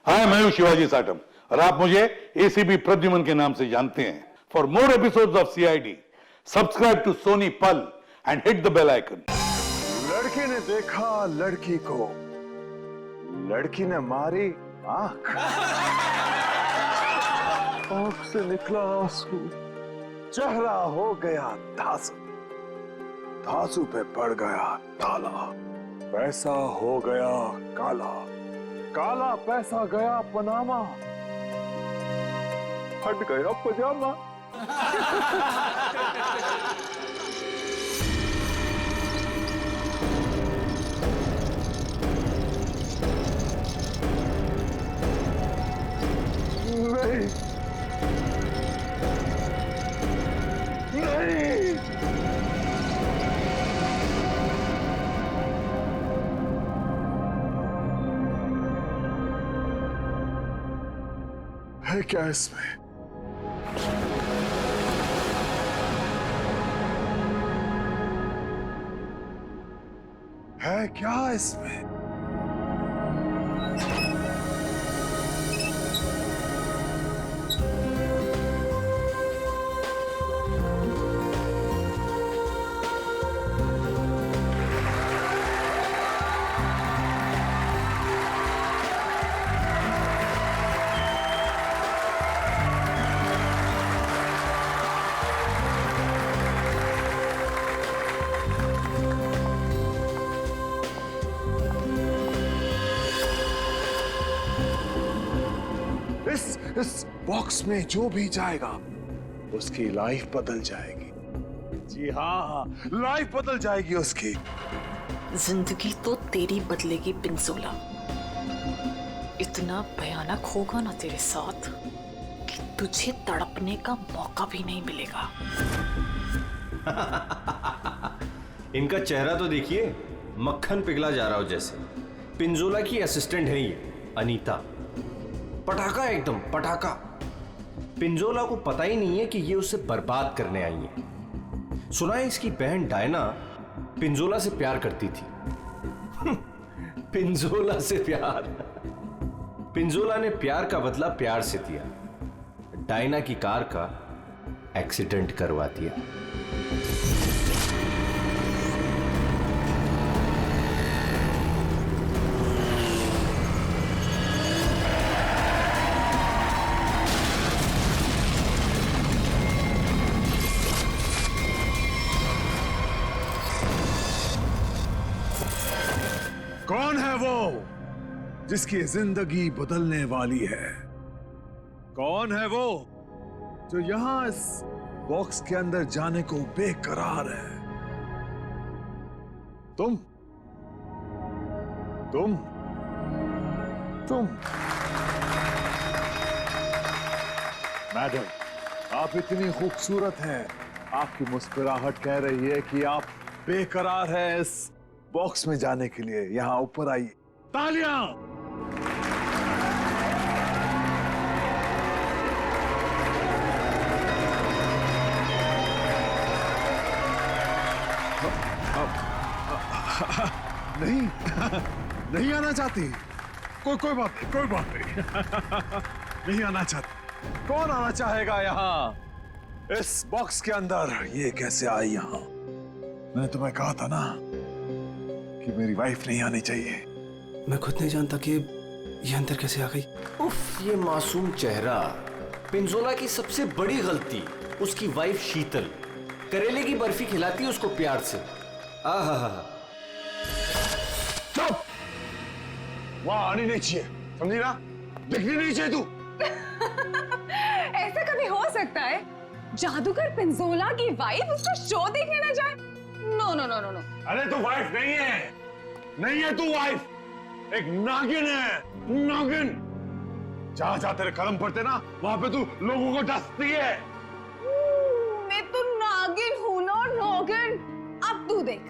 हाय, मैं हूं शिवाजी साटम और आप मुझे एसीपी प्रद्युमन के नाम से जानते हैं। For more episodes of CID, subscribe to Sony Pal and hit the bell icon. लड़के ने देखा लड़की को, लड़की ने मारी आंख, आंख से निकला आंसू, चेहरा हो गया धांसू, धांसू पे पड़ गया ताला, पैसा हो गया काला, काला पैसा गया पनामा, हट गया पजामा। नहीं, नहीं, है क्या इसमें? है क्या इसमें? इस बॉक्स में जो भी जाएगा उसकी लाइफ बदल जाएगी। जी हाँ, लाइफ बदल जाएगी उसकी। जिंदगी तो तेरी बदलेगी पिंजोला। इतना भयानक होगा ना तेरे साथ कि तुझे तड़पने का मौका भी नहीं मिलेगा। इनका चेहरा तो देखिए, मक्खन पिघला जा रहा हो जैसे। पिंजोला की असिस्टेंट है ये अनीता, पटाखा एकदम पटाखा। पिंजोला को पता ही नहीं है कि ये उसे बर्बाद करने आई है। सुना है इसकी बहन डायना पिंजोला से प्यार करती थी। पिंजोला से प्यार। पिंजोला ने प्यार का बदला प्यार से दिया, डायना की कार का एक्सीडेंट करवा दिया। कौन है वो जिसकी जिंदगी बदलने वाली है? कौन है वो जो यहां इस बॉक्स के अंदर जाने को बेकरार है? तुम तुम तुम मैडम, आप इतनी खूबसूरत हैं, आपकी मुस्कुराहट कह रही है कि आप बेकरार हैं इस बॉक्स में जाने के लिए। यहां ऊपर आइए। तालियां! नहीं, नहीं आना चाहती। कोई बात नहीं, कोई बात नहीं। नहीं आना चाहती। कौन आना चाहेगा यहां इस बॉक्स के अंदर? ये कैसे आई यहां? मैंने तुम्हें कहा था ना कि मेरी वाइफ नहीं आनी चाहिए। मैं खुद नहीं जानता कि ये अंदर कैसे आ गई। उफ, ये मासूम चेहरा। पिंजोला की सबसे बड़ी गलती उसकी वाइफ शीतल करेले की बर्फी खिलाती उसको प्यार से। आहा, चुप! वहां आनी नहीं चाहिए, समझी ना? दिखनी नहीं चाहिए तू। ऐसा कभी हो सकता है? जादूगर पिंजोला की वाइफ उसका शो देखने ना जाए? No no no no no. अरे तू वाइफ नहीं है, नहीं है तू वाइफ, एक नागिन है, नागिन। जहां जहां तेरे कदम पड़ते ना, वहां पे तू लोगों को डसती है। मैं तो नागिन हूं ना, नागिन। अब तू देख,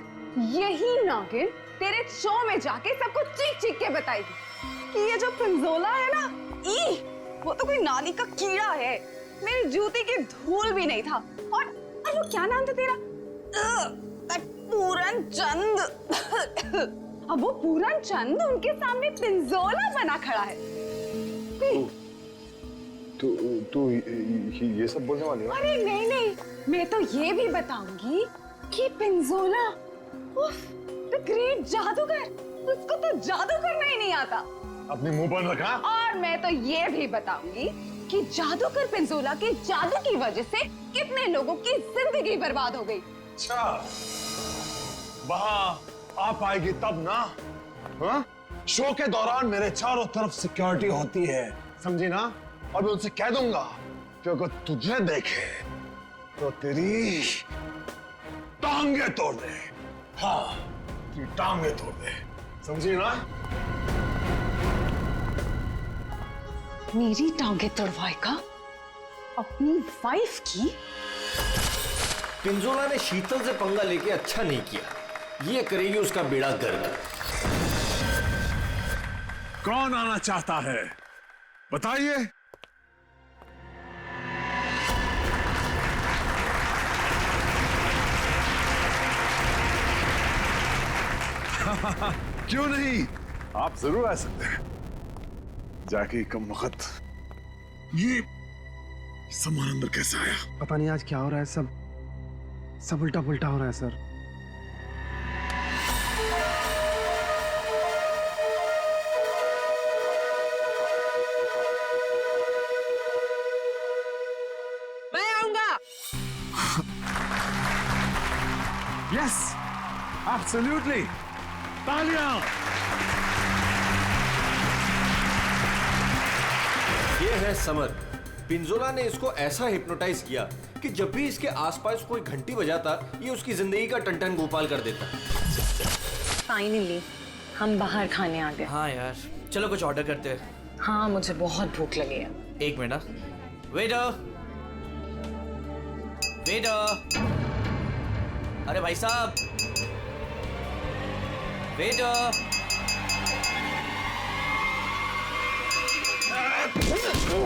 यही नागिन तेरे शो में जाके सबको चीख चीख के बताएगी कि ये जो पिंजोला है ना, वो तो कोई नाली का कीड़ा है, मेरी जूती की धूल भी नहीं था। और वो क्या नाम था तेरा? पूरन चंद। अब वो पूरन चंद उनके सामने पिंजोला बना खड़ा है। तू ये सब बोलने वाली है? अरे नहीं नहीं, मैं तो ये भी बताऊंगी कि पिंजोला, उफ, द ग्रेट जादूगर, उसको तो जादू करना ही नहीं आता। अपने मुंह पर रखा। और मैं तो ये भी बताऊंगी कि जादूगर पिंजोला के जादू की वजह से कितने लोगों की जिंदगी बर्बाद हो गई। अच्छा, वहाँ आप आएगी तब ना? हाँ? शो के दौरान मेरे चारों तरफ सिक्योरिटी होती है, समझी ना? और मैं उनसे कह दूंगा कि अगर तुझे देखे तो तेरी टांगे तोड़ दे। हाँ, तेरी टांगे तोड़ दे, समझी ना? मेरी टांगे तोड़वाएगा अपनी वाइफ की? पिंजोला ने शीतल से पंगा लेके अच्छा नहीं किया, ये करेगी उसका बेड़ा गर्क। कौन आना चाहता है बताइए? क्यों नहीं, आप जरूर आ सकते हैं। जाके कम वक्त ये सामान अंदर कैसे आया? पता नहीं आज क्या हो रहा है, सब उल्टा पुल्टा हो रहा है सर। मैं आऊंगा। यस, एब्सोल्युटली, तालियां। ये है समर। पिंजोला ने इसको ऐसा हिप्नोटाइज किया कि जब भी इसके आसपास कोई घंटी बजाता, ये उसकी जिंदगी का टन-टन गोपाल कर देता। फाइनली हम बाहर खाने आ गए। हाँ यार, चलो कुछ ऑर्डर करते हैं। हाँ, मुझे बहुत भूख लगी है। एक मिनट। वेटर, वेटर, अरे भाई साहब, वेटर।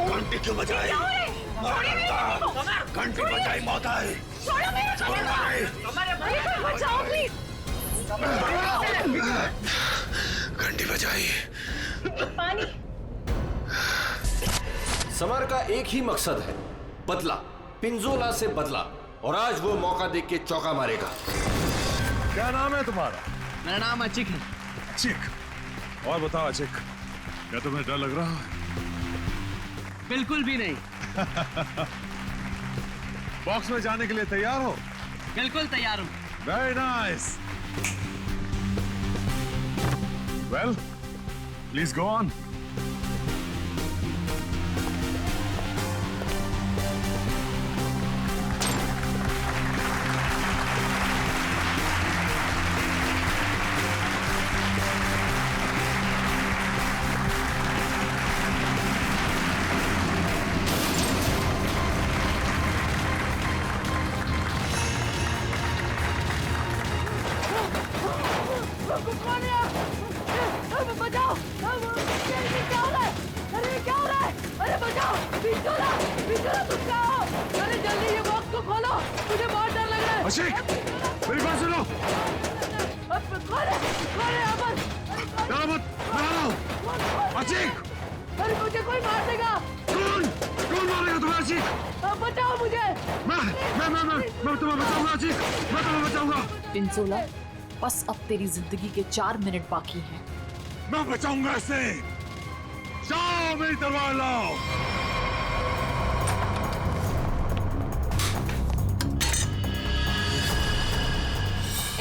घंटी क्यों बजाई? घंटी बजाई मौत आई। बचाओ प्लीज। घंटी बजाई। पानी। समर का एक ही मकसद है, बदला, पिंजोला से बदला, और आज वो मौका देख के चौका मारेगा। क्या नाम है तुम्हारा? मेरा नाम अचिक है। अचिक। और बताओ अचिक, क्या तुम्हें डर लग रहा है? बिल्कुल भी नहीं। बॉक्स में जाने के लिए तैयार हो? बिल्कुल तैयार हूँ। Very nice. Well, please go on. बचाओ! क्या हो रहा है? अरे क्या हो रहा है? अरे बचाओ! पिंजोला! पिंजोला तुम क्या हो? अरे जल्दी ये बॉक्स को खोलो! मुझे बहुत डर लग रहा है। अशिक, मेरी बात सुनो। खोले! खोले यहाँ पर! डरो मत, मैं आ रहा हूँ। अशिक! अरे मुझे कोई मार देगा! कौन मारेगा तुम्हें अशिक? बचाओ मुझे! मैं तुम्हें बचाऊंगा अशिक, मैं तुम्हें बचाऊंगा। पिंजोला, बस अब तेरी जिंदगी के 4 मिनट बाकी हैं। मैं बचाऊंगा इसे। जाओ मेरी तलवार लाओ।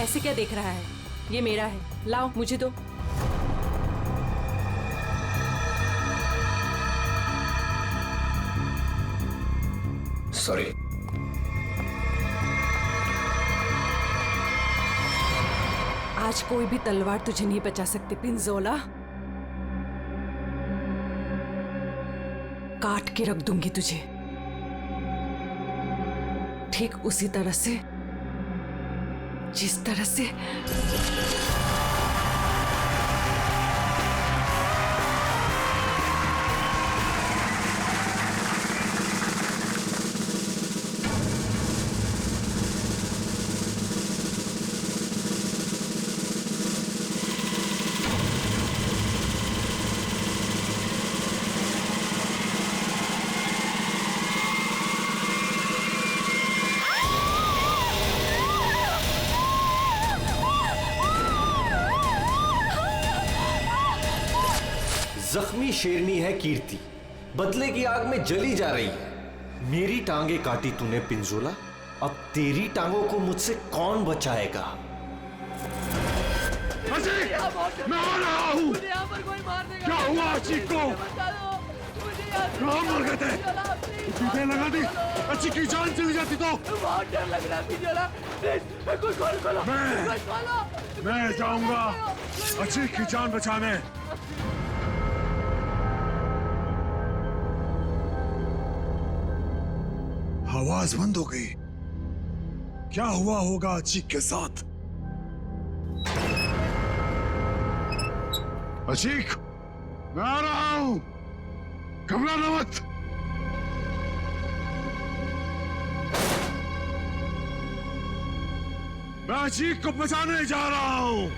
ऐसे क्या देख रहा है? ये मेरा है, लाओ मुझे दो। सॉरी। आज कोई भी तलवार तुझे नहीं बचा सकती पिंजोला। काट के रख दूंगी तुझे, ठीक उसी तरह से जिस तरह से जख्मी शेरनी है कीर्ति, बदले की आग में जली जा रही है। मेरी टांगे काटी तूने पिंजोला, अब तेरी टांगों को मुझसे कौन बचाएगा? मैं आ रहा हूँ। क्या हुआ अचीक को? कहाँ मर गए थे? टूटे लगा दी, अचीक की जान चली जाती तो। मैं जाऊंगा अचीक की जान बचाने। आवाज बंद हो गई। क्या हुआ होगा अचीक के साथ? अचीक, मैं आ रहा हूं, घबराना मत। मैं अचीक को बचाने जा रहा हूं।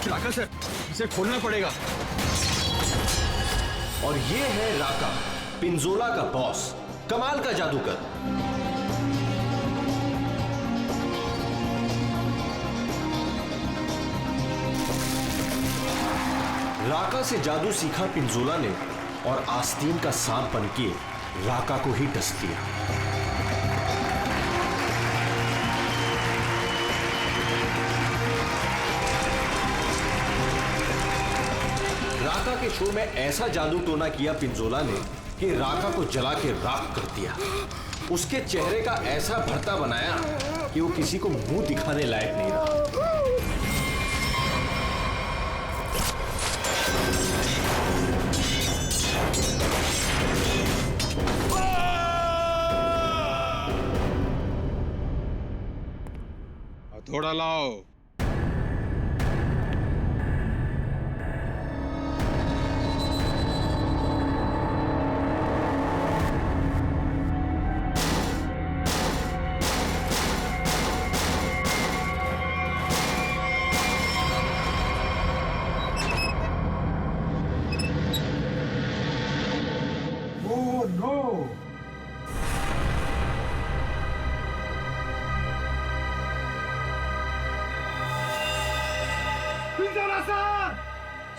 राका सर, इसे खोलना पड़ेगा। और ये है राका, पिंजोला का बॉस, कमाल का जादूगर। राका से जादू सीखा पिंजोला ने और आस्तीन का सांप बनके राका को ही डस लिया। राका के शो में ऐसा जादू टोना किया पिंजोला ने कि राका को जला के राख कर दिया। उसके चेहरे का ऐसा भरता बनाया कि वो किसी को मुंह दिखाने लायक नहीं रहा। हथौड़ा लाओ।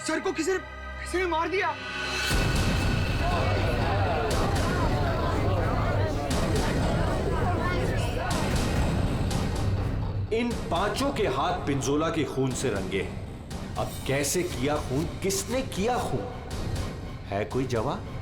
सर को किसी ने मार दिया। इन पांचों के हाथ पिंजोला के खून से रंगे हैं। अब कैसे किया खून, किसने किया खून, है कोई जवाब?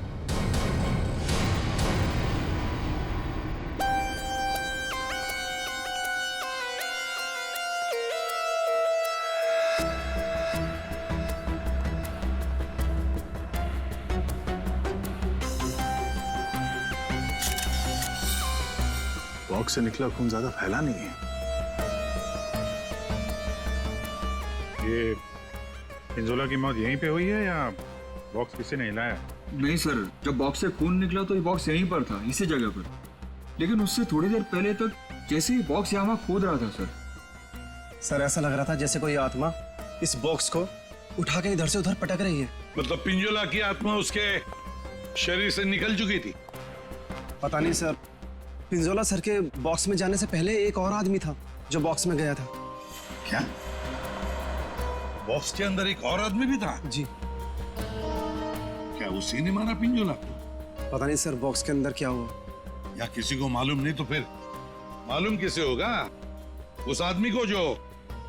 बॉक्स से निकला खून ज्यादा फैला नहीं है। ये पिंजोला की मौत यहीं पे हुई है या बॉक्स किसी ने हिलाया? नहीं सर, जब बॉक्स से खून निकला तो ये बॉक्स यहीं पर था, इसी जगह पर। लेकिन उससे थोड़ी देर पहले तक जैसे ही बॉक्स यहाँ खोद रहा था सर। सर ऐसा लग रहा था जैसे कोई आत्मा इस बॉक्स को उठा के इधर से उधर पटक रही है। मतलब पिंजोला की आत्मा उसके शरीर से निकल चुकी थी? पता नहीं सर, पिंजोला सर के बॉक्स में जाने से पहले एक और आदमी था जो बॉक्स में गया था। क्या बॉक्स के अंदर एक और आदमी भी था? जी। क्या उसी ने मारा पिंजोला को? पता नहीं सर बॉक्स के अंदर क्या हुआ। या किसी को मालूम नहीं तो फिर मालूम किसे होगा? उस आदमी को जो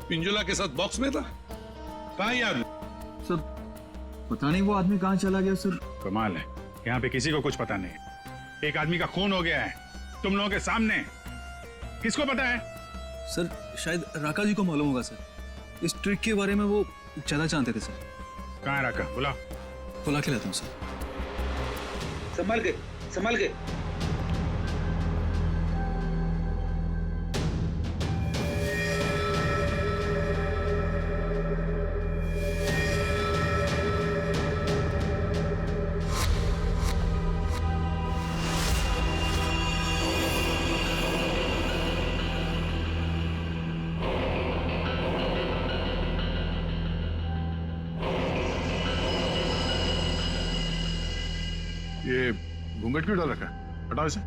पिंजोला के साथ बॉक्स में था। कहाँ यार? सर पता नहीं वो आदमी कहाँ चला गया सर। कमाल है, यहाँ पे किसी को कुछ पता नहीं। एक आदमी का खून हो गया है तुम लोगों के सामने, किसको पता है? सर शायद राका जी को मालूम होगा सर, इस ट्रिक के बारे में वो ज्यादा जानते थे सर। कहाँ है राका? बुला के लाता हूँ सर। संभल के, संभल के। ये घूंघट क्यों डाल रखा है? हटाओ इसे।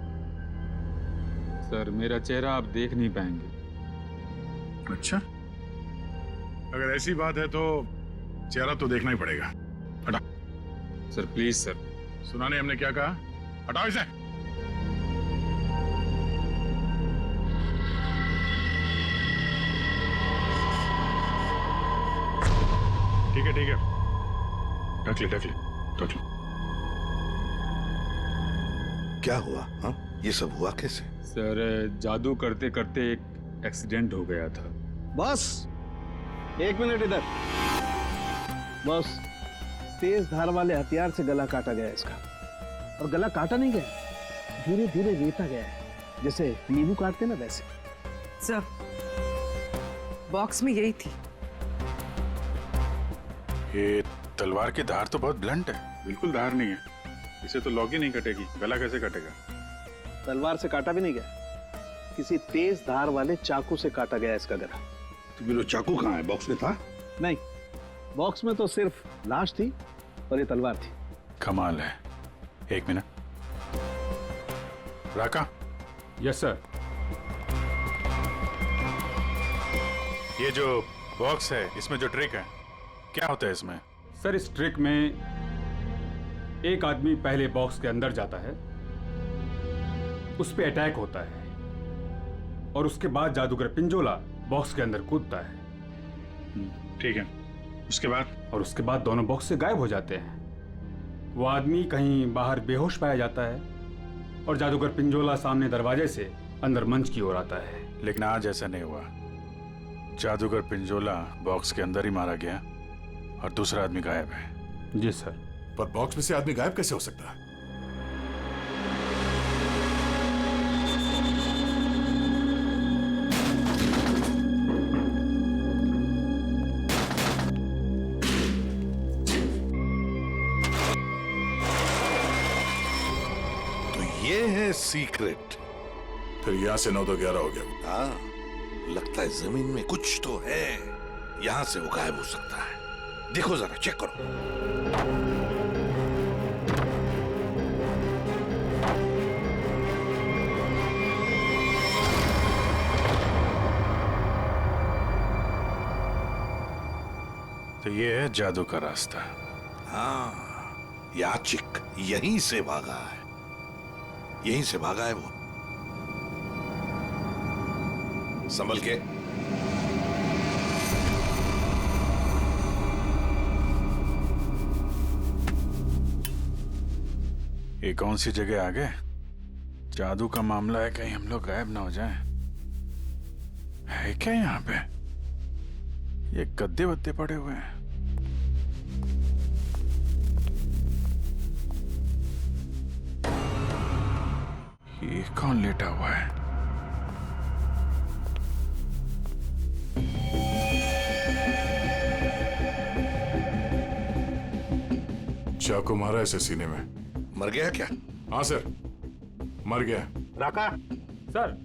सर मेरा चेहरा आप देख नहीं पाएंगे। अच्छा, अगर ऐसी बात है तो चेहरा तो देखना ही पड़ेगा। हटा। Sir please sir. सुना नहीं हमने क्या कहा? हटाओ इसे। ठीक है ठीक है, ढक ले ढक ले ढक ले। क्या हुआ? हाँ, ये सब हुआ कैसे? सर जादू करते करते एक एक्सीडेंट हो गया था। बॉस, 1 मिनट इधर। बॉस, तेज धार वाले हथियार से गला काटा गया इसका, और गला काटा नहीं गया, धीरे धीरे रेता गया है, जैसे नींबू काटते ना वैसे। सर, बॉक्स में यही थी। ये तलवार की धार तो बहुत ब्लंट है। बिल्कुल धार नहीं है, इसे तो लॉग ही नहीं कटेगी, गला कैसे कटेगा? तलवार से काटा भी नहीं गया, किसी तेज धार वाले चाकू से काटा गया इसका गला। तो फिर वो चाकू कहाँ है? बॉक्स में था? नहीं, बॉक्स में तो सिर्फ लाश थी और ये तलवार थी। कमाल है। 1 मिनट। राका, यस सर। ये जो बॉक्स है, इसमें जो ट्रिक है, क्या होता है इसमें? सर इस ट्रिक में एक आदमी पहले बॉक्स के अंदर जाता है, उस पे अटैक होता है, और उसके बाद जादूगर पिंजोला बॉक्स के अंदर कूदता है। ठीक है, उसके बाद? और उसके बाद दोनों बॉक्स से गायब हो जाते हैं। वो आदमी कहीं बाहर बेहोश पाया जाता है, और जादूगर पिंजोला सामने दरवाजे से अंदर मंच की ओर आता है। लेकिन आज ऐसा नहीं हुआ। जादूगर पिंजोला बॉक्स के अंदर ही मारा गया और दूसरा आदमी गायब है। जी सर। पर बॉक्स में से आदमी गायब कैसे हो सकता है? तो ये है सीक्रेट। फिर यहाँ से 9 तो 11 हो गया। हाँ, लगता है जमीन में कुछ तो है, यहां से वो गायब हो सकता है। देखो जरा, चेक करो। तो ये है जादू का रास्ता। हाँ, याचिक यहीं से भागा है, यहीं से भागा है वो। संभल के। ये कौन सी जगह आ गए? जादू का मामला है, कहीं हम लोग गायब ना हो जाएं। है क्या यहाँ पे? ये गद्दे वद्दे पड़े हुए हैं। ये कौन लेटा हुआ है? चाकू मारा ऐसे सीने में। मर गया क्या? हाँ सर, मर गया। राका, सर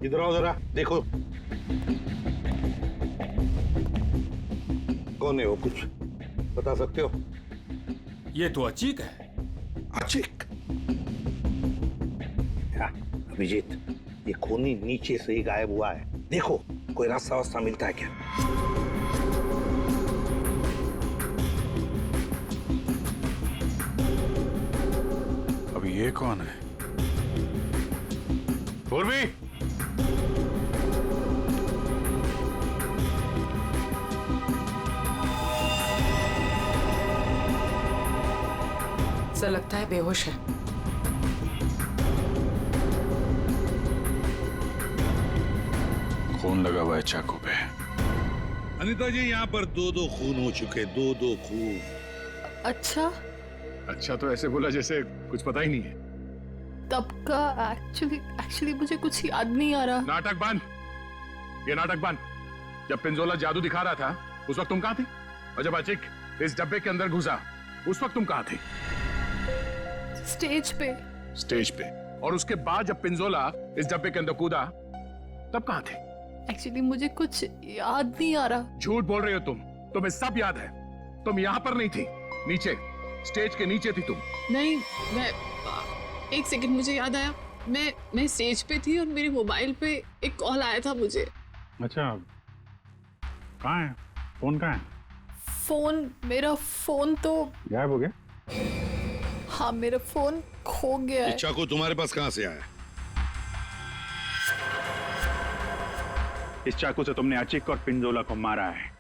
इधर आओ जरा, देखो। कौन है वो, कुछ बता सकते हो? ये तो अचीक है। अचीक? अभिजीत, ये खूनी नीचे से ही गायब हुआ है। देखो, कोई रास्ता वास्ता मिलता है क्या? अभी ये कौन है? पूर्वी, सर लगता है बेहोश है। खून लगा हुआ है चाकू पे। अनीता जी, यहाँ पर 2-2 खून हो चुके, 2-2 खून। अच्छा, अच्छा तो ऐसे बोला जैसे कुछ पता ही नहीं है। तब का एक्चुअली मुझे कुछ याद नहीं आ रहा। नाटक बंद, ये नाटक बंद। जब पिंजोला जादू दिखा रहा था उस वक्त तुम कहाँ थी? और जब अचिक इस डब्बे के अंदर घुसा उस वक्त तुम कहाँ थी? स्टेज पे। स्टेज पे। और उसके बाद जब पिंजोला इस डब्बे के अंदर कूदा तब कहाँ थे? एक्चुअली मुझे कुछ याद नहीं आ रहा। झूठ बोल रहे हो तुम, तुम्हें सब याद है। तुम यहाँ पर नहीं थी, नीचे स्टेज के नीचे थी तुम। नहीं, मैं एक सेकंड, मुझे याद आया, मैं स्टेज पे थी और मेरे मोबाइल पे एक कॉल आया था मुझे। अच्छा, कहाँ है फोन? कहाँ है मेरा फोन तो गायब हो गया? हाँ, मेरा फोन खो गया है। चाकू तुम्हारे पास कहाँ से आया? इस चाकू से तुमने अचिक और पिंजोला को मारा है।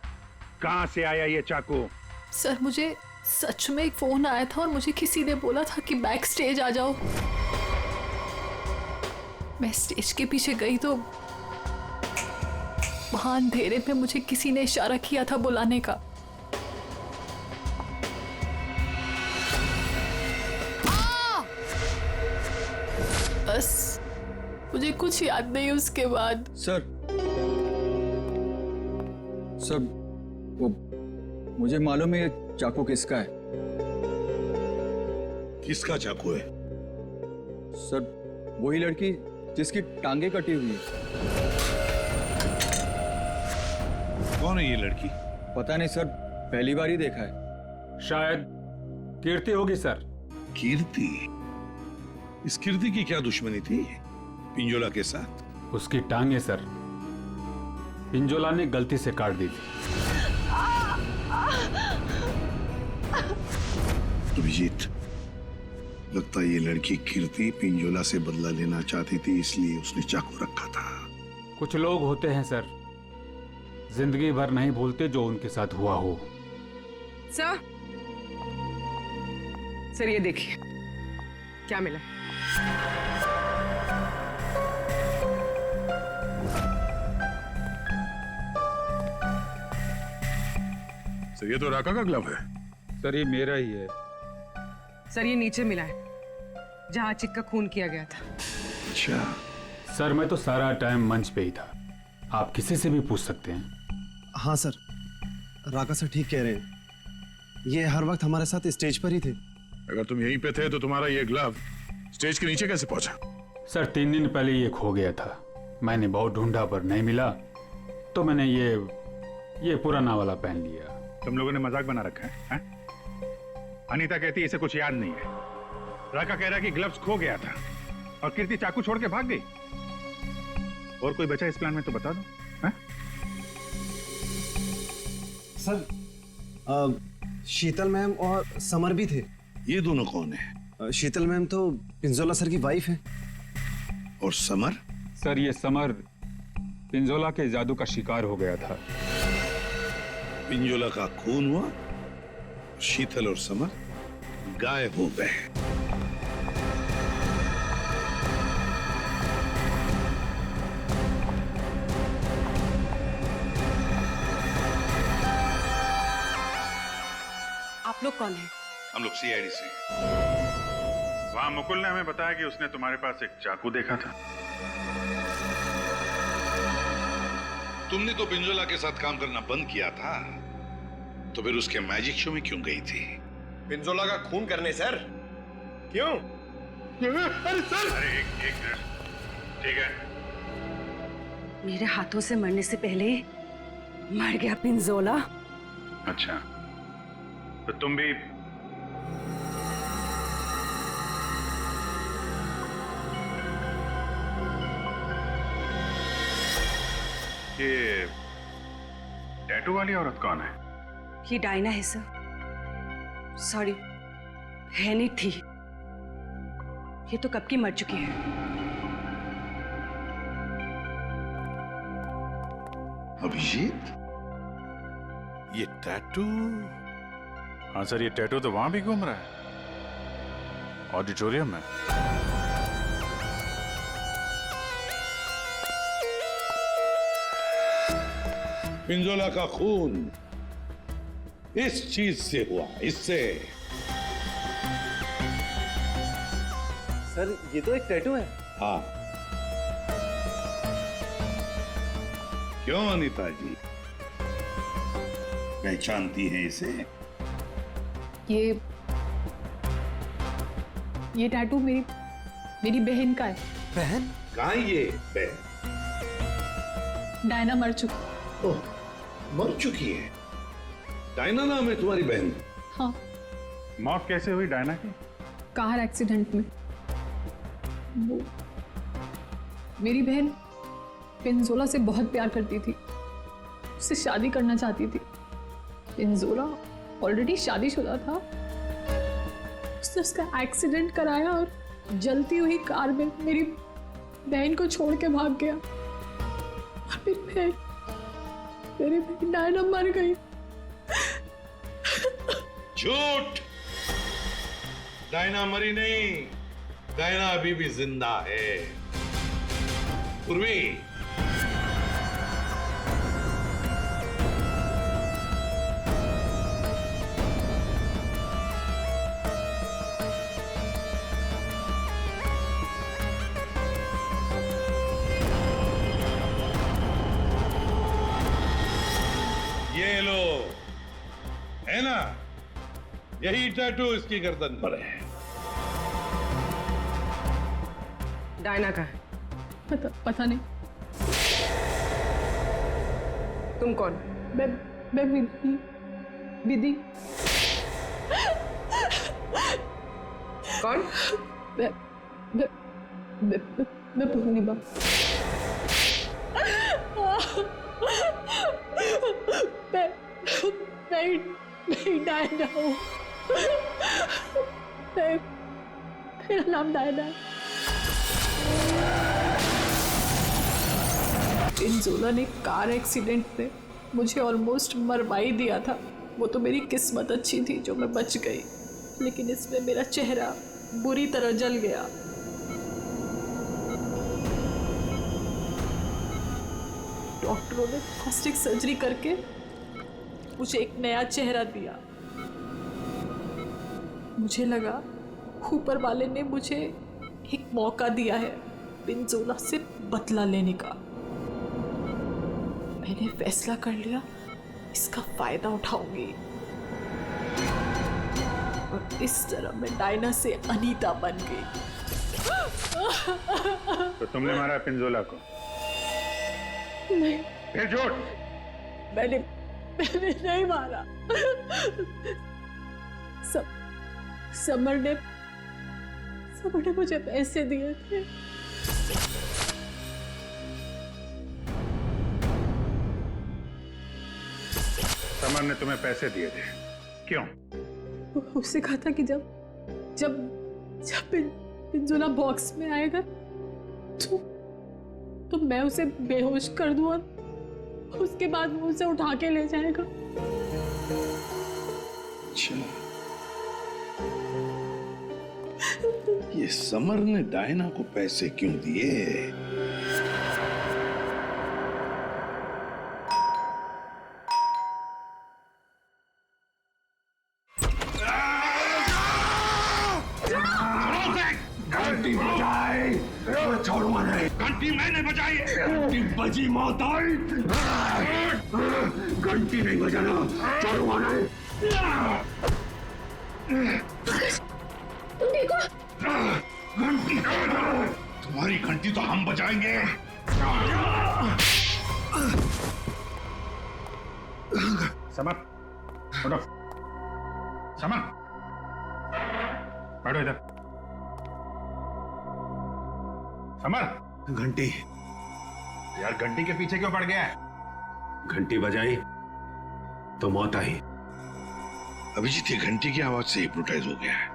कहाँ से आया ये चाकू? सर, मुझे सच में एक फोन आया था और मुझे किसी ने बोला था कि बैक स्टेज आ जाओ। मैं स्टेज के पीछे गई तो वहां अंधेरे में मुझे किसी ने इशारा किया था बुलाने का। बस मुझे कुछ याद नहीं उसके बाद। सर वो मुझे मालूम है ये चाकू किसका है। किसका चाकू है? सर वही लड़की जिसकी टांगे कटी हुई है। कौन है ये लड़की? पता नहीं सर, पहली बार ही देखा है। शायद कीर्ति होगी सर। कीर्ति? इस कीर्ति की क्या दुश्मनी थी पिंजोला के साथ? उसकी टांगे सर पिंजोला ने गलती से काट दी थी। अभिजीत, लगता है ये लड़की कीर्ति पिंजोला से बदला लेना चाहती थी, इसलिए उसने चाकू रखा था। कुछ लोग होते हैं सर, जिंदगी भर नहीं भूलते जो उनके साथ हुआ हो। सर ये देखिए क्या मिला। सर ये तो राका का ग्लव है। सर ये मेरा ही है। सर ये नीचे मिला है जहां चिक का खून किया गया था। अच्छा। सर मैं तो सारा टाइम मंच पे ही था, आप किसी से भी पूछ सकते हैं। हाँ सर, राका सर ठीक कह रहे हैं, ये हर वक्त हमारे साथ स्टेज पर ही थे। अगर तुम यहीं पे थे तो तुम्हारा ये ग्लव स्टेज के नीचे कैसे पहुंचा? सर 3 दिन पहले ये खो गया था, मैंने बहुत ढूंढा पर नहीं मिला, तो मैंने ये पुराना वाला पहन लिया। तुम लोगों ने मजाक बना रखा है? अनीता कहती है इसे कुछ याद नहीं है, राका कह रहा है कि ग्लव्स खो गया था और कीर्ति चाकू छोड़ के भाग गई। और कोई बचा इस प्लान में तो बता दो। है? सर शीतल मैम और समर भी थे। ये दोनों कौन है? शीतल मैम तो पिंजोला सर की वाइफ है। और समर? सर ये समर पिंजोला के जादू का शिकार हो गया था। पिंजोला का खून हुआ, शीतल और समर गायब हो गए। आप लोग कौन हैं? हम लोग सीआईडी से। वहां मुकुल ने हमें बताया कि उसने तुम्हारे पास एक चाकू देखा था। तुमने तो पिंजोला के साथ काम करना बंद किया था, तो फिर उसके मैजिक शो में क्यों गई थी? पिंजोला का खून करने सर। क्यों? अरे सर! अरे एक मिनट, ठीक है। मेरे हाथों से मरने से पहले मर गया पिंजोला। अच्छा, तो तुम भी ये टैटू वाली औरत कौन है? ये डायना है सर। सॉरी, है नहीं थी, ये तो कब की मर चुकी है। अभिजीत, ये टैटू? हाँ सर, ये टैटू तो वहां भी घूम रहा है, ऑडिटोरियम में। पिंजोला का खून इस चीज से हुआ, इससे। सर ये तो एक टैटू है। हाँ। क्यों अनीता जी, पहचानती हैं इसे? ये टैटू मेरी बहन का है। बहन? कहाँ है ये बहन? डायना मर चुकी। ओह, मर चुकी है? डायना नाम है तुम्हारी बहन? हाँ। मौत कैसे हुई डायना की? कार एक्सीडेंट में। वो मेरी बहन पिंजोला से बहुत प्यार करती थी, उससे शादी करना चाहती थी। पिंजोला ऑलरेडी शादीशुदा था। उसने उसका एक्सीडेंट कराया और जलती हुई कार में मेरी बहन को छोड़ के भाग गया। और फिर मेरी बहन डायना मर गई। झूठ! डायना मरी नहीं, डायना अभी भी जिंदा है। पूर्वी, ये लो, है ना? यही टैटू इसकी गर्दन पर है। डायना का है? पता नहीं। तुम कौन? मैं विधि। कौन? मैं पूर्णिमा। मैं डायना हूँ। मेरा नाम डायना है। पिंजोला ने कार एक्सीडेंट में मुझे ऑलमोस्ट मरवा ही दिया था। वो तो मेरी किस्मत अच्छी थी जो मैं बच गई, लेकिन इसमें मेरा चेहरा बुरी तरह जल गया। डॉक्टरों ने प्लास्टिक सर्जरी करके मुझे एक नया चेहरा दिया। मुझे लगा ऊपर वाले ने मुझे एक मौका दिया है पिंजोला से बदला लेने का। मैंने फैसला कर लिया, इसका फायदा उठाऊंगी और इस तरह मैं डायना से अनीता बन गई। तो तुमने मारा पिंजोला को? नहीं, फिर झूठ। मैंने नहीं मारा। समर ने मुझे पैसे दिए थे। समर ने तुम्हें पैसे दिए थे, क्यों? उससे कहा था कि जब पिंजोला बॉक्स में आएगा तो मैं उसे बेहोश कर दूं और उसके बाद वो उसे उठा के ले जाएगा। अच्छा, ये समर ने डायना को पैसे क्यों दिए? घंटी बजाए, छोड़ूंगा नहीं। घंटी मैंने बजाई है। घंटी बजी, मौत आई। घंटी नहीं बजाना, छोड़ूंगा नहीं। तुम देखो, घंटी तुम्हारी घंटी तो हम बजाएंगे। समर, उठो। समर, बैठो इधर। समर, घंटी यार घंटी के पीछे क्यों पड़ गया है? घंटी बजाई तो मौत आई। अभिजीत ये घंटी की आवाज से हिप्नोटाइज हो गया है।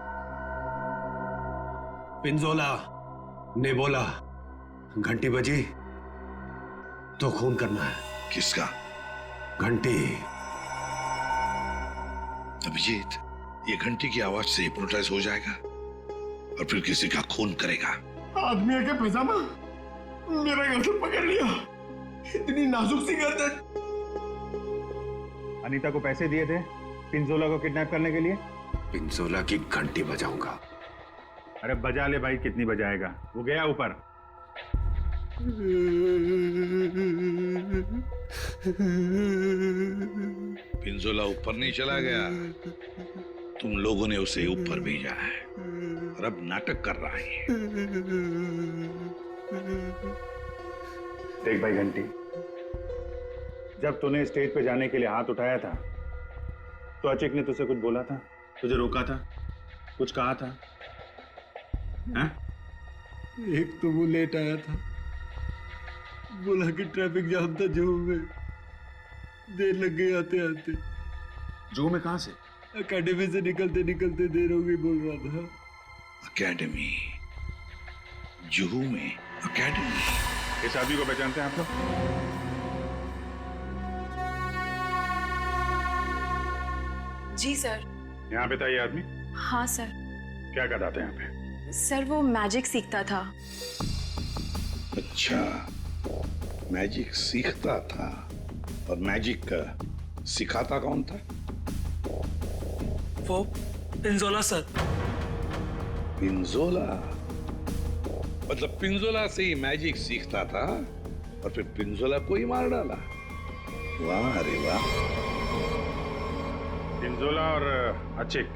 पिंजोला ने बोला घंटी बजी तो खून करना है। किसका? घंटी। अभिजीत ये घंटी की आवाज से हिप्नोटाइज हो जाएगा और फिर किसी का खून करेगा। आदमी के पैजामा मेरा गर्दन पकड़ लिया। इतनी नाजुक सी गर्दन। अनीता को पैसे दिए थे पिंजोला को किडनैप करने के लिए? पिंजोला की घंटी बजाऊंगा। अरे बजा ले भाई, कितनी बजाएगा? वो गया ऊपर। पिंजोला ऊपर नहीं चला गया, तुम लोगों ने उसे ऊपर भेजा है और अब नाटक कर रहा है। देख भाई घंटी, जब तूने स्टेज पे जाने के लिए हाथ उठाया था तो अचिक ने तुझसे कुछ बोला था? तुझे रोका था? कुछ कहा था? हैं? एक तो वो लेट आया था, बोला कि ट्रैफिक जाम था जुहू में, देर लग गई आते आते। जुहू में कहां से? अकेडमी से निकलते निकलते देर हो गई बोल रहा था। अकेडमी, जुहू में अकेडमी। इस आदमी को पहचानते हैं आप लोग? जी सर। यहाँ पे था ये आदमी? हाँ सर। क्या करता था यहाँ पे? सर वो मैजिक सीखता था। अच्छा, मैजिक सीखता था। और मैजिक सिखाता कौन था? वो पिंजोला सर। पिंजोला? मतलब पिंजोला से ही मैजिक सीखता था और फिर पिंजोला को ही मार डाला। वाह अरे वाह। पिंजोला और अचिक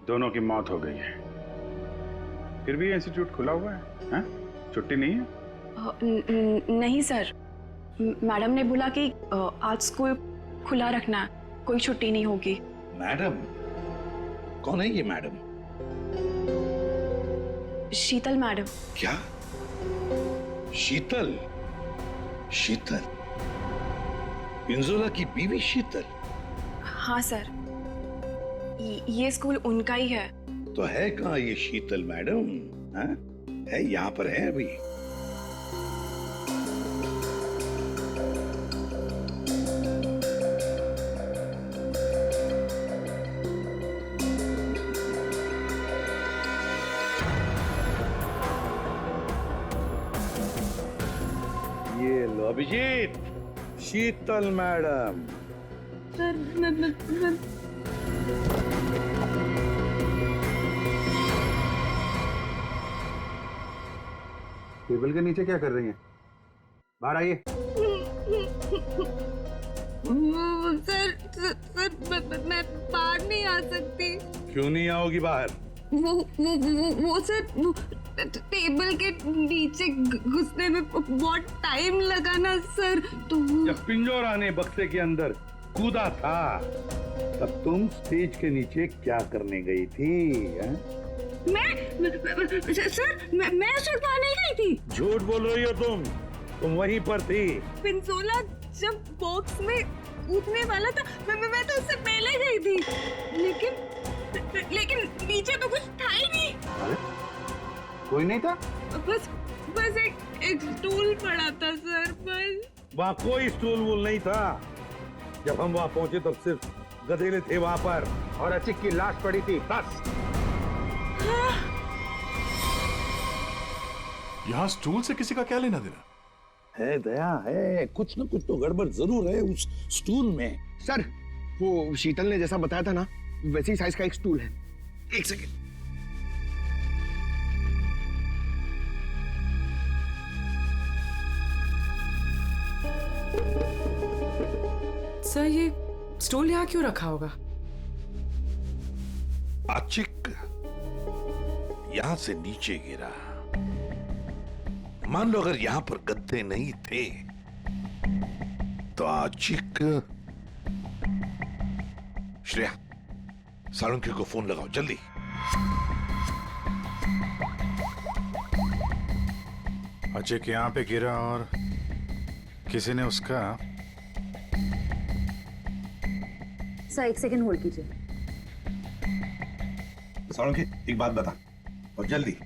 दोनों की मौत हो गई है, फिर भी इंस्टीट्यूट खुला हुआ है? छुट्टी नहीं है? नहीं सर, मैडम ने बोला कि आज स्कूल खुला रखना है, कोई छुट्टी नहीं होगी। मैडम? कौन है ये मैडम? शीतल मैडम। क्या? शीतल? शीतल पिंजोला की बीवी शीतल? हाँ सर, ये स्कूल उनका ही है। तो है कहाँ ये शीतल मैडम? है यहाँ पर है अभी? ये लो अभिजीत, शीतल मैडम। टेबल के नीचे क्या कर रही हैं? बाहर आइए। सर मैं बाहर नहीं आ सकती। क्यों नहीं आओगी बाहर? वो सर टेबल के नीचे घुसने में बहुत टाइम लगा ना सर, तो जब पिंजोरा ने बक्से के अंदर कूदा था तब तुम स्टेज के नीचे क्या करने गई थी? सर मैं सुरपा नहीं गई थी। झूठ बोल रही हो तुम वहीं पर थी। पिंजोला जब बॉक्स में कूदने वाला था मैं तो उससे पहले गई थी, लेकिन नीचे तो कुछ था ही नहीं। कोई नहीं था? बस एक स्टूल पड़ा था सर, बस। वहाँ कोई स्टूल वूल नहीं था। जब हम वहाँ पहुंचे तब सिर्फ गधेले थे वहाँ पर, और अचिक की लाश पड़ी थी, बस। यहाँ स्टूल से किसी का क्या लेना देना? है दया है, कुछ न कुछ तो गड़बड़ जरूर है उस स्टूल में। सर वो शीतल ने जैसा बताया था ना, वैसी साइज का एक स्टूल है। एक सेकेंड। सर ये स्टूल यहाँ क्यों रखा होगा? आचिक यहां से नीचे गिरा। मान लो अगर यहां पर गद्दे नहीं थे तो आचिक। श्रेया, सालुंकी को फोन लगाओ जल्दी। अचिक यहाँ पे गिरा और किसी ने उसका। सर एक सेकंड होल्ड कीजिए। सालुंकी एक बात बता और जल्दी।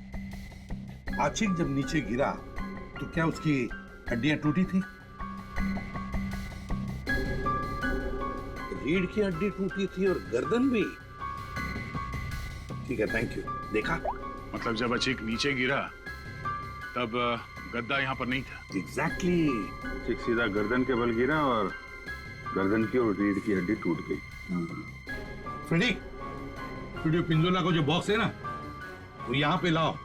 आचिक जब नीचे गिरा तो क्या उसकी हड्डियां टूटी थी? रीढ़ की हड्डी टूटी थी और गर्दन भी। ठीक है, थैंक यू। देखा? मतलब जब अचिक नीचे गिरा तब गद्दा यहाँ पर नहीं था। एग्जैक्टली। अचिक सीधा गर्दन के बल गिरा और गर्दन की और रीढ़ की हड्डी टूट गई। फ्रेडी, स्टूडियो पिंजोला को जो बॉक्स है ना, वो यहाँ पे लाओ।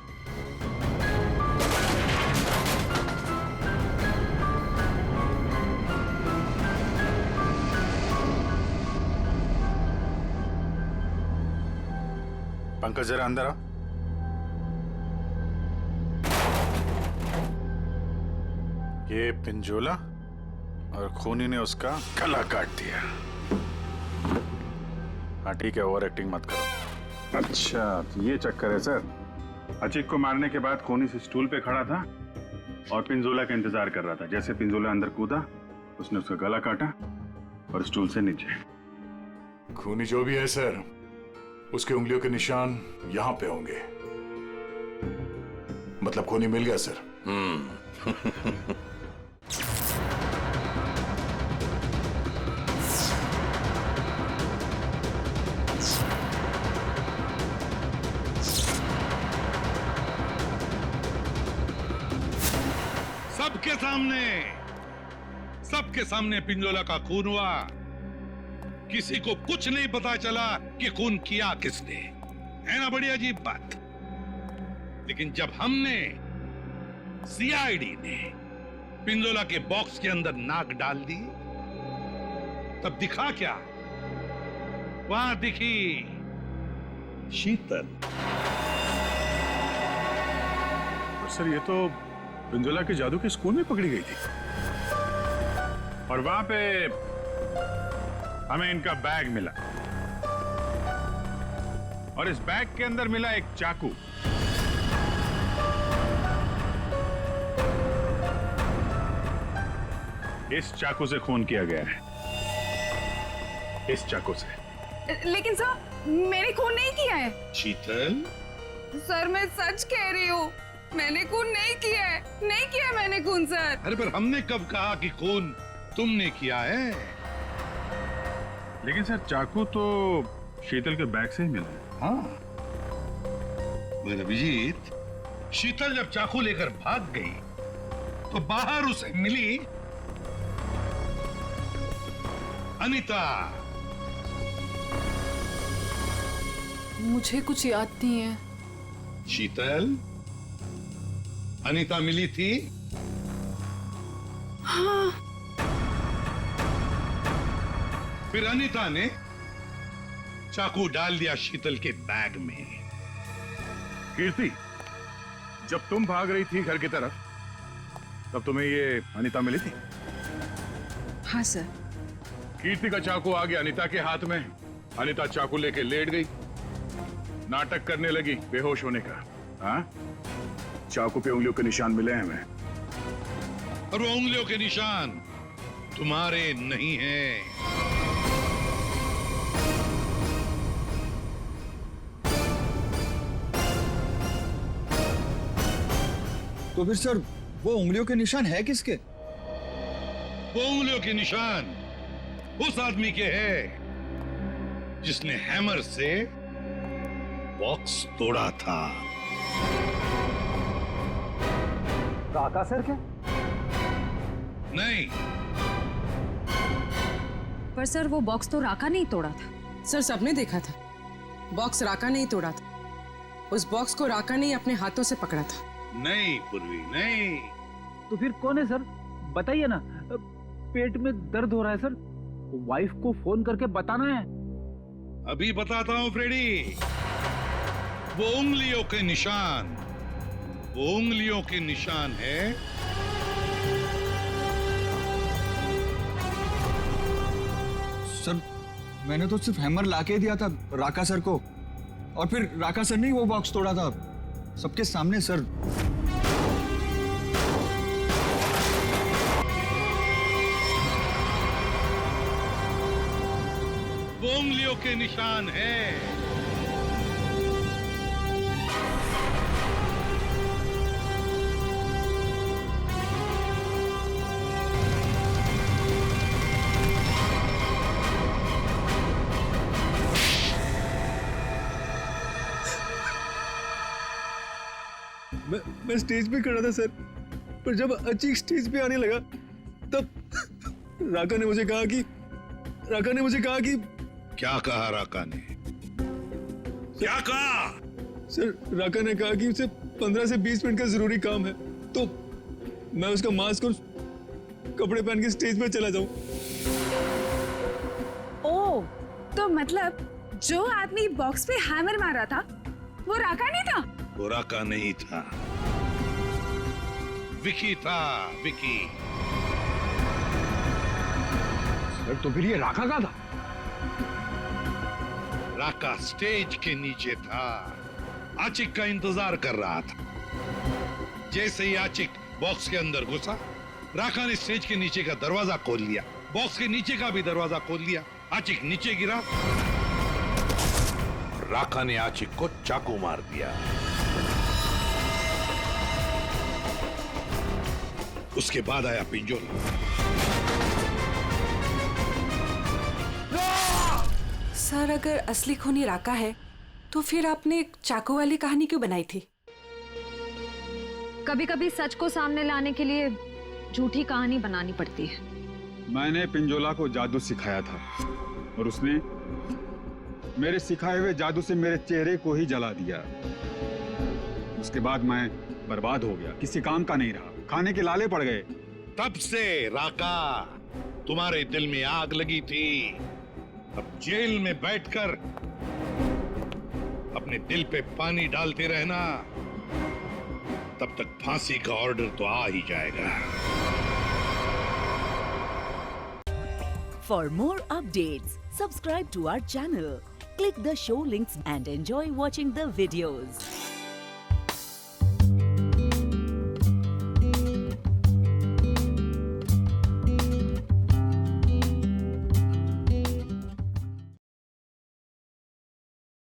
पंकज जरा अंदर आ। ये पिंजोला और खूनी ने उसका गला काट दिया। हाँ ठीक है, ओवर एक्टिंग मत करो। अच्छा तो ये चक्कर है सर। अचिक को मारने के बाद खूनी से स्टूल पे खड़ा था और पिंजोला का इंतजार कर रहा था। जैसे पिंजोला अंदर कूदा, उसने उसका गला काटा और स्टूल से नीचे। खूनी जो भी है सर, उसके उंगलियों के निशान यहां पे होंगे। मतलब खूनी मिल गया सर। सबके सामने पिंजोला का खून हुआ। किसी को कुछ नहीं पता चला कि खून किया किसने। है ना बड़ी अजीब बात। लेकिन जब हमने, सीआईडी ने पिंजोला के बॉक्स के अंदर नाक डाल दी, तब दिखा क्या? वहां दिखी शीतल। सर ये तो पिंजोला के जादू के स्कूल में पकड़ी गई थी और वहां पे हमें इनका बैग मिला और इस बैग के अंदर मिला एक चाकू। इस चाकू से खून किया गया है, इस चाकू से। लेकिन सर मैंने खून नहीं किया है। शीतल, सर मैं सच कह रही हूँ, मैंने खून नहीं किया है, नहीं किया है मैंने खून सर। अरे पर हमने कब कहा कि खून तुमने किया है? लेकिन सर चाकू तो शीतल के बैग से ही मिला है। हाँ, अभिजीत, शीतल जब चाकू लेकर भाग गई तो बाहर उसे मिली अनीता। मुझे कुछ याद नहीं है। शीतल, अनीता मिली थी? हाँ। फिर अनीता ने चाकू डाल दिया शीतल के बैग में। कीर्ति, जब तुम भाग रही थी घर की तरफ, तब तुम्हें ये अनीता मिली थी? हाँ सर। कीर्ति का चाकू आ गया अनीता के हाथ में। अनीता चाकू लेके लेट गई, नाटक करने लगी बेहोश होने का। हाँ, चाकू पे उंगलियों के निशान मिले हैं हमें। और वो उंगलियों के निशान तुम्हारे नहीं हैं। तो फिर सर वो उंगलियों के निशान है किसके? वो उंगलियों के निशान उस आदमी के हैं जिसने हैमर से बॉक्स तोड़ा था। राका सर क्या? नहीं। पर सर वो बॉक्स तो राका नहीं तोड़ा था। सर सबने देखा था, बॉक्स राका नहीं तोड़ा था। उस बॉक्स को राका ने अपने हाथों से पकड़ा था। नहीं पूर्वी, नहीं। तो फिर कौन है सर? बताइए ना। पेट में दर्द हो रहा है सर, वाइफ को फोन करके बताना है। अभी बताता हूं फ्रेडी। वो उंगलियों के निशान, वो उंगलियों के निशान है सर। मैंने तो सिर्फ हैमर लाके दिया था राका सर को, और फिर राका सर ने ही वो बॉक्स तोड़ा था सबके सामने सर। वो उंगलियों के निशान है। मैं स्टेज पे खड़ा था सर, पर जब अचीक स्टेज पे आने लगा तब राका ने मुझे कहा कि क्या कहा राका ने? क्या कहा? सर राका ने कहा कि उसे 15 से 20 मिनट का जरूरी काम है, तो मैं उसका मास्क और कपड़े पहन के स्टेज पे चला जाऊं। ओ, तो मतलब जो आदमी बॉक्स पे हैमर मारा था वो राका नहीं था? वो राका नहीं था, विकी था, विकी। सर तो फिर ये राका का था? राका स्टेज के नीचे था, आचिक का इंतजार कर रहा था। जैसे ही आचिक बॉक्स के अंदर घुसा, राका ने स्टेज के नीचे का दरवाजा खोल लिया, बॉक्स के नीचे का भी दरवाजा खोल लिया। आचिक नीचे गिरा और राका ने आचिक को चाकू मार दिया। उसके बाद आया पिंजोला। सर, अगर असली खूनी राका है तो फिर आपने एक चाकू वाली कहानी क्यों बनाई थी? कभी कभी सच को सामने लाने के लिए झूठी कहानी बनानी पड़ती है। मैंने पिंजोला को जादू सिखाया था और उसने मेरे सिखाए हुए जादू से मेरे चेहरे को ही जला दिया। उसके बाद मैं बर्बाद हो गया, किसी काम का नहीं रहा, खाने के लाले पड़ गए। तब से राका तुम्हारे दिल में आग लगी थी। अब जेल में बैठकर अपने दिल पे पानी डालते रहना, तब तक फांसी का ऑर्डर तो आ ही जाएगा। For more updates, subscribe to our channel, click the show links and enjoy watching the videos.